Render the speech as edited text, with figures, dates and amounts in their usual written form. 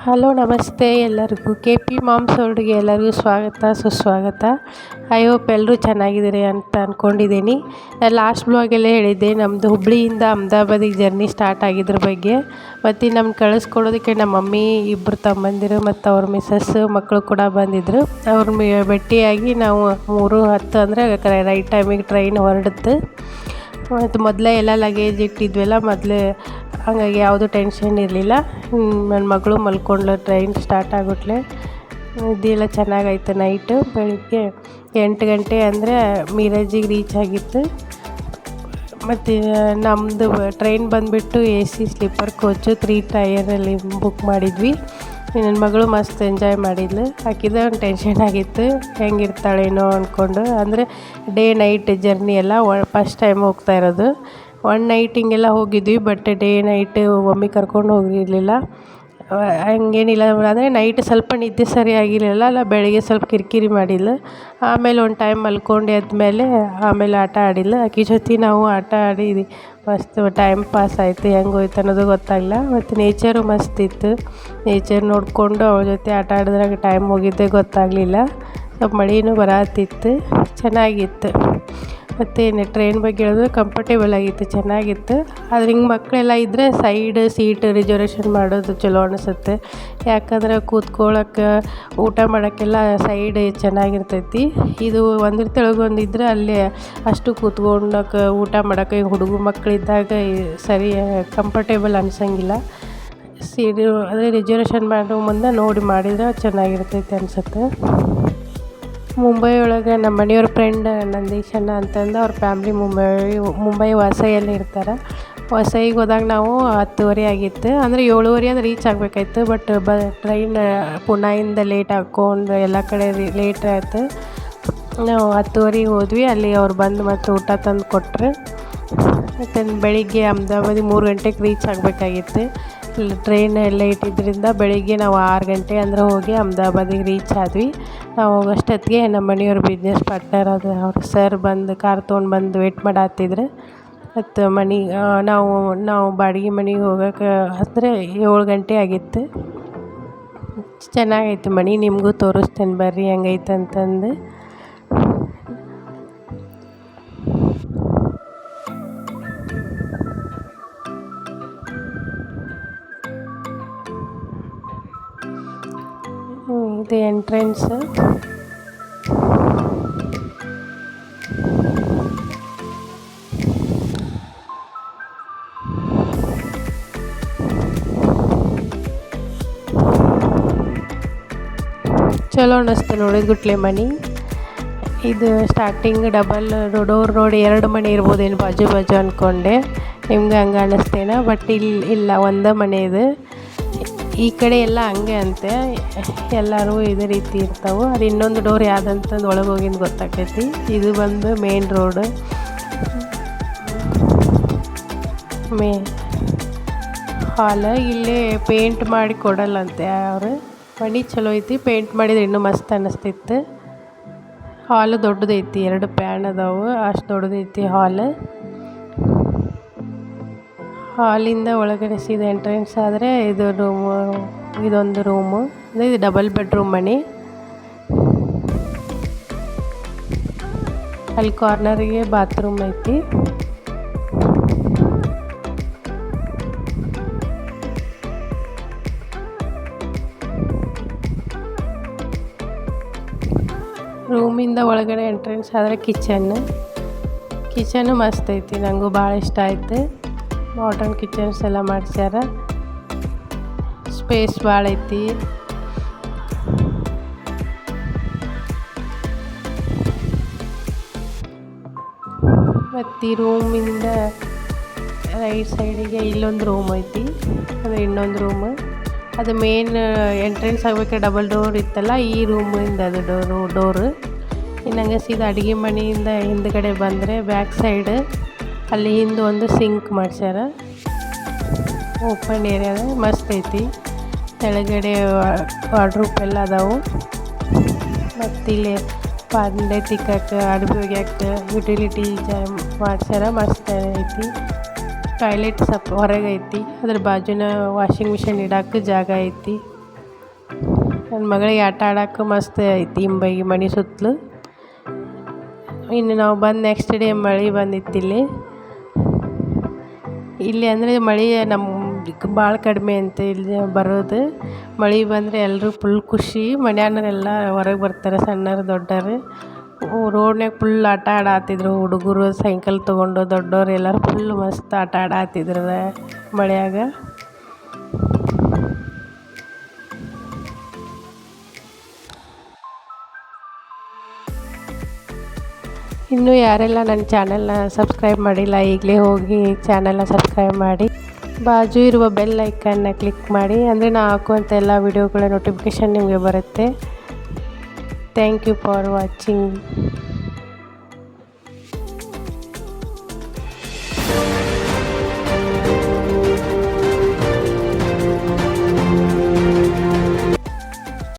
Hello ನಮಸ್ತೆ ಎಲ್ಲರಿಗೂ K P moms ವರ್ಲ್ಡ್ಗೆ ಎಲ್ಲರಿಗೂ ಸ್ವಾಗತ ಸುಸ್ವಾಗತ. ಐ ಹೋಪ್ ಎಲ್ಲರೂ ಚೆನ್ನಾಗಿದ್ದೀರಿ ಅಂತ ಅಂದ್ಕೊಂಡಿದ್ದೀನಿ. ಲಾಸ್ಟ್ ಬ್ಲಾಗಲ್ಲೇ ಹೇಳಿದ್ದೆ ನಮ್ಮದು ಹುಬ್ಳಿಯಿಂದ ಅಹಮದಾಬಾದಿಗೆ ಜರ್ನಿ ಸ್ಟಾರ್ಟ್ ಆಗಿದ್ರ ಬಗ್ಗೆ. ಮತ್ತು ನಮ್ಗೆ ಕಳಿಸ್ಕೊಡೋದಕ್ಕೆ ನಮ್ಮ ಮಮ್ಮಿ ಇಬ್ಬರು ತಮ್ಮಂದಿರು ಮತ್ತು ಅವ್ರ ಮಿಸಸ್ ಮಕ್ಕಳು ಕೂಡ ಬಂದಿದ್ದರು. ಅವ್ರ ಭೇಟಿಯಾಗಿ ನಾವು 3:10 ಅಂದರೆ ರೈಟ್ ಟೈಮಿಗೆ ಟ್ರೈನ್ ಹೊರಡುತ್ತೆ. ಮತ್ತು ಮೊದಲೇ ಎಲ್ಲ ಲಗೇಜ್ ಇಟ್ಟಿದ್ವಲ್ಲ ಮೊದಲೇ, ಹಾಗಾಗಿ ಯಾವುದೂ ಟೆನ್ಷನ್ ಇರಲಿಲ್ಲ. ನನ್ನ ಮಗಳು ಮಲ್ಕೊಂಡ್ಳು ಟ್ರೈನ್ ಸ್ಟಾರ್ಟ್ ಆಗುತ್ತಲೇ. ಇದೆಲ್ಲ ಚೆನ್ನಾಗಾಯ್ತು. ನೈಟು ಬೆಳಿಗ್ಗೆ 8 ಗಂಟೆ ಅಂದರೆ ಮಿರಜಿಗೆ ರೀಚ್ ಆಗಿತ್ತು. ಮತ್ತು ನಮ್ಮದು ಟ್ರೈನ್ ಬಂದುಬಿಟ್ಟು AC ಸ್ಲೀಪರ್ ಕೋಚು 3 ಟೈರಲ್ಲಿ ಬುಕ್ ಮಾಡಿದ್ವಿ. ನನ್ನ ಮಗಳು ಮಸ್ತ್ ಎಂಜಾಯ್ ಮಾಡಿದ್ಲು. ಆಕಿದ ಒಂದು ಟೆನ್ಷನ್ ಆಗಿತ್ತು, ಹೆಂಗಿರ್ತಾಳೇನೋ ಅಂದ್ಕೊಂಡು. ಅಂದರೆ ಡೇ ನೈಟ್ ಜರ್ನಿ ಎಲ್ಲ ಫಸ್ಟ್ ಟೈಮ್ ಹೋಗ್ತಾ ಇರೋದು. 1 ನೈಟ್ ಹಿಂಗೆಲ್ಲ ಹೋಗಿದ್ವಿ, ಬಟ್ ಡೇ ನೈಟ್ ಒಮ್ಮೆ ಕರ್ಕೊಂಡು ಹೋಗಿರಲಿಲ್ಲ. ಹಂಗೇನಿಲ್ಲ ಅಂದರೆ ನೈಟ್ ಸ್ವಲ್ಪ ನಿದ್ದೆ ಸರಿಯಾಗಿರಲಿಲ್ಲ, ಬೆಳಗ್ಗೆ ಸ್ವಲ್ಪ ಕಿರಿಕಿರಿ ಮಾಡಿದ್ಲು. ಆಮೇಲೆ ಒಂದು ಟೈಮ್ ಮಲ್ಕೊಂಡು ಎದ್ಮೇಲೆ ಆಮೇಲೆ ಆಟ ಆಡಿದ್ಲು. ಆಕೆ ಜೊತೆ ನಾವು ಆಟ ಆಡಿದ್ವಿ. ಮಸ್ತ್ ಟೈಮ್ ಪಾಸ್ ಆಯಿತು. ಹೆಂಗೆ ಹೋಯ್ತು ಅನ್ನೋದು ಗೊತ್ತಾಗಲಿಲ್ಲ. ಮತ್ತು ನೇಚರು ಮಸ್ತ್ ಇತ್ತು. ನೇಚರ್ ನೋಡಿಕೊಂಡು ಅವಳ ಜೊತೆ ಆಟ ಆಡಿದ್ರಾಗ ಟೈಮ್ ಹೋಗಿದ್ದೇ ಗೊತ್ತಾಗಲಿಲ್ಲ. ಸ್ವಲ್ಪ ಮಳೆನೂ ಬರತ್ತಿತ್ತು, ಚೆನ್ನಾಗಿತ್ತು. ಮತ್ತು ಟ್ರೈನ್ ಬಗ್ಗೆ ಹೇಳಿದ್ರೆ ಕಂಫರ್ಟೇಬಲ್ ಆಗಿತ್ತು, ಚೆನ್ನಾಗಿತ್ತು. ಆದರೆ ಹಿಂಗೆ ಮಕ್ಕಳೆಲ್ಲ ಇದ್ದರೆ ಸೈಡ್ ಸೀಟ್ ರಿಸರ್ವೇಷನ್ ಮಾಡೋದು ಚಲೋ ಅನಿಸುತ್ತೆ. ಯಾಕಂದ್ರೆ ಕೂತ್ಕೊಳ್ಳೋಕೆ ಊಟ ಮಾಡೋಕ್ಕೆಲ್ಲ ಸೈಡ್ ಚೆನ್ನಾಗಿರ್ತೈತಿ. ಇದು ಒಂದ್ರ ತೆಳಗೊಂದಿದ್ರೆ ಅಲ್ಲೇ ಅಷ್ಟು ಕೂತ್ಕೊಂಡೋಕೆ ಊಟ ಮಾಡೋಕೆ ಹುಡುಗರು ಮಕ್ಕಳಿದ್ದಾಗ ಸರಿ ಕಂಫರ್ಟೇಬಲ್ ಅನ್ಸಂಗಿಲ್ಲ. ಸೀಟು ಅಂದರೆ ರಿಸರ್ವೇಷನ್ ಮಾಡೋ ಮುಂದೆ ನೋಡಿ ಮಾಡಿದ್ರೆ ಚೆನ್ನಾಗಿರ್ತೈತೆ ಅನಿಸುತ್ತೆ. ಮುಂಬೈ ಒಳಗೆ ನಮ್ಮ ಮನೆಯವ್ರ ಫ್ರೆಂಡ್ ನಂದೀಶಣ್ಣ ಅಂತಂದು ಅವ್ರ ಫ್ಯಾಮ್ಲಿ ಮುಂಬೈ ವಾಸೈಯಲ್ಲಿ ಇರ್ತಾರೆ. ವಾಸೈಗೆ ಹೋದಾಗ ನಾವು 10:30 ಆಗಿತ್ತು. ಅಂದರೆ 7:30 ಅಂದ್ರೆ ರೀಚ್ ಆಗಬೇಕಾಯ್ತು. ಬಟ್ ಟ್ರೈನ್ ಪುಣೆಯಿಂದ ಲೇಟ್ ಹಾಕ್ಕೊಂಡು ಎಲ್ಲ ಕಡೆ ಲೇಟ್ ಆಯಿತು. ನಾವು 10:30 ಹೋದ್ವಿ. ಅಲ್ಲಿ ಅವ್ರು ಬಂದು ಮತ್ತು ಊಟ ತಂದು ಕೊಟ್ಟರು. ಮತ್ತು ಬೆಳಿಗ್ಗೆ ಅಹಮದಾಬಾದಿಗೆ 3 ಗಂಟೆಗೆ ರೀಚ್ ಆಗಬೇಕಾಗಿತ್ತು. ಟ್ರೈನ್ ಲೇಟ್ ಇದ್ದರಿಂದ ಬೆಳಿಗ್ಗೆ ನಾವು 6 ಗಂಟೆ ಅಂದರೆ ಹೋಗಿ ಅಹಮದಾಬಾದಿಗೆ ರೀಚ್ ಆದ್ವಿ. ನಾವು ಹೋಗೋಷ್ಟೊತ್ತಿಗೆ ನಮ್ಮ ಮನೆಯವ್ರ ಬಿಸ್ನೆಸ್ ಪಾರ್ಟ್ನರ್ ಅದು ಅವ್ರ ಸರ್ ಬಂದು ಕಾರ್ ತೊಗೊಂಡು ಬಂದು ವೇಟ್ ಮಾಡತ್ತಿದ್ರು. ಮತ್ತು ನಾವು ಬಾಡಿಗೆ ಮನೆಗೆ ಹೋಗೋಕೆ ಅಂದರೆ 7 ಗಂಟೆ ಆಗಿತ್ತು. ಚೆನ್ನಾಗೈತೆ ಮನೆ, ನಿಮಗೂ ತೋರಿಸ್ತೇನೆ ಬರ್ರಿ ಹೆಂಗೈತೆ ಅಂತಂದು. ಇದು ಎಂಟ್ರೆನ್ಸ್. ಚಲೋ ಅನ್ನಿಸ್ತು ನೋಡಿದ್ಗುಟ್ಲೆ ಮನೆ. ಇದು ಸ್ಟಾರ್ಟಿಂಗ್ ಡಬಲ್ ಡೋರ್ ನೋಡಿ 2 ಮನೆ ಇರ್ಬೋದೇನು ಬಾಜು ಅಂದ್ಕೊಂಡೆ. ನಿಮ್ಗೆ ಹಂಗೆ ಅನ್ನಿಸ್ತೇನೋ, ಬಟ್ ಇಲ್ಲ ಒಂದೇ ಮನೆ ಇದು. ಈ ಕಡೆ ಎಲ್ಲ ಹಂಗೆ ಅಂತೆ, ಎಲ್ಲರೂ ಇದೇ ರೀತಿ ಇರ್ತಾವೆ. ಅದು ಇನ್ನೊಂದು ಡೋರ್ ಯಾವುದಂತಂದು ಒಳಗೆ ಹೋಗಿಂದು ಗೊತ್ತಾಗ್ತೈತಿ. ಇದು ಬಂದು ಮೇನ್ ರೋಡ್. ಹಾಲ್ ಇಲ್ಲೇ ಪೇಂಟ್ ಮಾಡಿ ಕೊಡಲ್ಲಂತೆ ಅವರು. ಮನೆ ಚಲೋ ಐತಿ, ಪೇಂಟ್ ಮಾಡಿದ್ರೆ ಇನ್ನೂ ಮಸ್ತ್ ಅನ್ನಿಸ್ತಿತ್ತು. ಹಾಲು ದೊಡ್ಡದೈತಿ, 2 ಫ್ಯಾನ್ ಅದಾವೆ, ಅಷ್ಟು ದೊಡ್ಡದೈತಿ ಹಾಲ್. ಹಾಲಿಂದ ಒಳಗಡೆ ಸೀದಾ ಎಂಟ್ರೆನ್ಸ್ ಆದರೆ ಇದೊಂದು ರೂಮು. ಅಂದರೆ ಇದು ಡಬಲ್ ಬೆಡ್ರೂಮ್ ಮನೆ. ಅಲ್ಲಿ ಕಾರ್ನರಿಗೆ ಬಾತ್ರೂಮ್ ಐತಿ. ರೂಮಿಂದ ಒಳಗಡೆ ಎಂಟ್ರೆನ್ಸ್ ಆದರೆ ಕಿಚನ್ನು ಮಸ್ತ್ ಐತಿ. ನನಗೂ ಭಾಳ ಇಷ್ಟ ಆಯ್ತು. ಮಾಡರ್ನ್ ಕಿಚನ್ಸ್ ಎಲ್ಲ ಮಾಡ್ಸ್ಯಾರ. ಸ್ಪೇಸ್ ಭಾಳ ಐತಿ. ಮತ್ತು ಈ ರೂಮಿಂದ ರೈಟ್ ಸೈಡಿಗೆ ಇಲ್ಲೊಂದು ರೂಮ್ ಐತಿ, ಅದು ಇನ್ನೊಂದು ರೂಮು. ಅದು ಮೇನ್ ಎಂಟ್ರೆನ್ಸ್ ಆಗಬೇಕಾದ್ರೆ ಡಬಲ್ ಡೋರ್ ಇತ್ತಲ್ಲ, ಈ ರೂಮಿಂದ ಅದು ಡೋರು. ಇನ್ನಂಗೆ ಸೀದಾ ಅಡುಗೆ ಮನೆಯಿಂದ ಹಿಂದ್ಗಡೆ ಬಂದರೆ ಬ್ಯಾಕ್ ಸೈಡ್ ಅಲ್ಲಿ ಹಿಂದೆ ಒಂದು ಸಿಂಕ್ ಮಾಡ್ಸ್ಯಾರ. ಓಪನ್ ಏರಿಯಾ ಮಸ್ತ್ ಐತಿ. ಕೆಳಗಡೆ ವಾರ್ಡ್ರೋಬ್ ಎಲ್ಲ ಅದಾವು. ಮತ್ತು ಇಲ್ಲಿ ಪಾತ್ರೆ ತಿಕ್ಕಕ್ಕೆ, ಅಡುಗೆ ಒಗ್ಯಾಕೆ ಯುಟಿಲಿಟಿ ಮಾಡ್ಸ್ಯಾರ. ಮಸ್ತ್ ಐತಿ. ಟಾಯ್ಲೆಟ್ ಸ್ವಲ್ಪ ಹೊರಗೆ ಐತಿ. ಅದ್ರ ಬಾಜುನ ವಾಷಿಂಗ್ ಮಿಷಿನ್ ಇಡಕ್ಕೆ ಜಾಗ ಐತಿ. ನನ್ನ ಮಗಳಿಗೆ ಆಟ ಆಡೋಕೆ ಮಸ್ತ್ ಐತಿ ಈ ಮನೆ ಸುತ್ತಲೂ. ಇನ್ನು ನಾವು ಬಂದು ನೆಕ್ಸ್ಟ್ ಡೇ ಮಳೆ ಬಂದಿತ್ತು ಇಲ್ಲಿ ಅಂದರೆ ಮಳೆ ನಮ್ಮ ಭಾಳ ಕಡಿಮೆ ಅಂತ ಇಲ್ಲಿ ಬರೋದು. ಮಳೆ ಬಂದರೆ ಎಲ್ಲರೂ ಫುಲ್ ಖುಷಿ, ಮನ್ಯಾನರೆಲ್ಲ ಹೊರಗೆ ಬರ್ತಾರೆ, ಸಣ್ಣರು ದೊಡ್ಡವರು. ರೋಡ್ನಾಗ ಫುಲ್ ಆಟ ಆಡತ್ತಿದ್ರು ಹುಡುಗರು, ಸೈಕಲ್ ತೊಗೊಂಡು ದೊಡ್ಡವ್ರು ಎಲ್ಲರೂ ಫುಲ್ ಮಸ್ತ್ ಆಟ ಆಡತ್ತಿದ್ರು ಮಳೆಯಾಗ. ಇನ್ನೂ ಯಾರೆಲ್ಲ ನನ್ನ ಚಾನಲ್ನ ಸಬ್ಸ್ಕ್ರೈಬ್ ಮಾಡಿಲ್ಲ ಈಗಲೇ ಹೋಗಿ ಚಾನಲ್ನ ಸಬ್ಸ್ಕ್ರೈಬ್ ಮಾಡಿ, ಬಾಜು ಇರುವ ಬೆಲ್ ಐಕನ್ನ ಕ್ಲಿಕ್ ಮಾಡಿ, ಅಂದರೆ ನಾನು ಹಾಕುವಂಥ ಎಲ್ಲ ವಿಡಿಯೋಗಳ ನೋಟಿಫಿಕೇಷನ್ ನಿಮಗೆ ಬರುತ್ತೆ. Thank you for watching.